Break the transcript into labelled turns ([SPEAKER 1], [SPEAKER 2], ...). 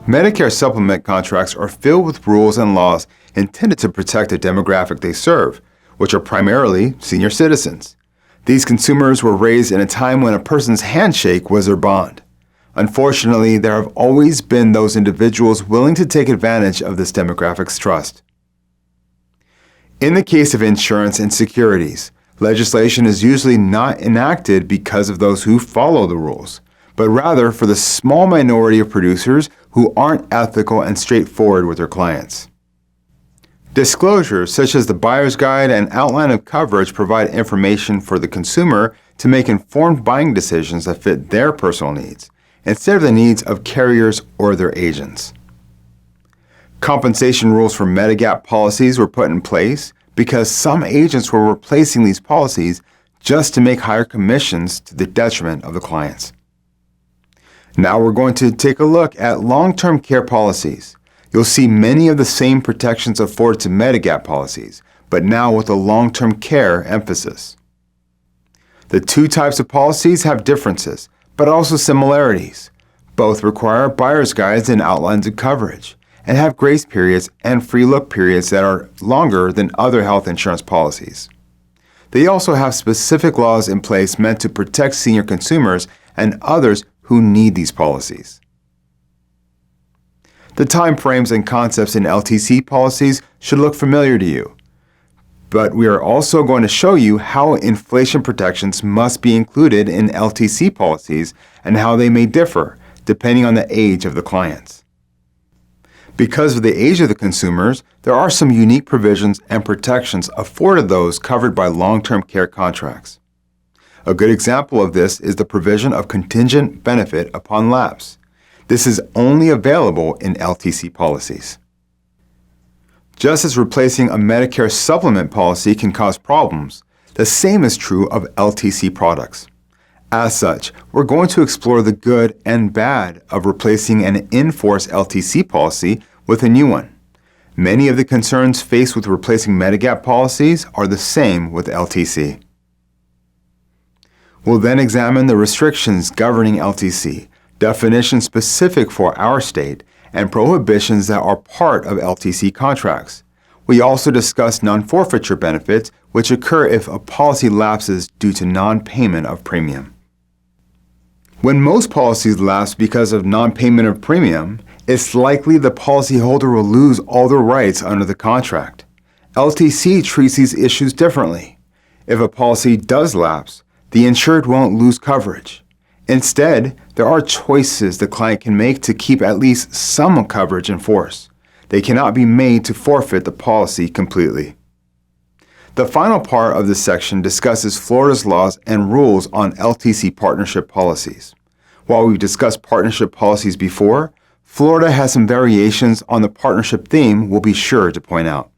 [SPEAKER 1] Medicare Supplement contracts are filled with rules and laws intended to protect the demographic they serve, which are primarily senior citizens. These consumers were raised in a time when a person's handshake was their bond. Unfortunately, there have always been those individuals willing to take advantage of this demographic's trust. In the case of insurance and securities, legislation is usually not enacted because of those who follow the rules, but rather for the small minority of producers who aren't ethical and straightforward with their clients. Disclosures such as the buyer's guide and outline of coverage provide information for the consumer to make informed buying decisions that fit their personal needs, instead of the needs of carriers or their agents. Compensation rules for Medigap policies were put in place because some agents were replacing these policies just to make higher commissions to the detriment of the clients. Now we're going to take a look at long-term care policies. You'll see many of the same protections afforded to Medigap policies, but now with a long-term care emphasis. The two types of policies have differences, but also similarities. Both require buyer's guides and outlines of coverage, and have grace periods and free look periods that are longer than other health insurance policies. They also have specific laws in place meant to protect senior consumers and others who need these policies. The time frames and concepts in LTC policies should look familiar to you, but we are also going to show you how inflation protections must be included in LTC policies and how they may differ depending on the age of the clients. Because of the age of the consumers, there are some unique provisions and protections afforded those covered by long-term care contracts. A good example of this is the provision of contingent benefit upon lapse. This is only available in LTC policies. Just as replacing a Medicare Supplement policy can cause problems, the same is true of LTC products. As such, we're going to explore the good and bad of replacing an in-force LTC policy with a new one. Many of the concerns faced with replacing Medigap policies are the same with LTC. We'll then examine the restrictions governing LTC, definitions specific for our state, and prohibitions that are part of LTC contracts. We also discuss non-forfeiture benefits, which occur if a policy lapses due to non-payment of premium. When most policies lapse because of non-payment of premium, it's likely the policyholder will lose all their rights under the contract. LTC treats these issues differently. If a policy does lapse, the insured won't lose coverage. Instead, there are choices the client can make to keep at least some coverage in force. They cannot be made to forfeit the policy completely. The final part of this section discusses Florida's laws and rules on LTC partnership policies. While we've discussed partnership policies before, Florida has some variations on the partnership theme we'll be sure to point out.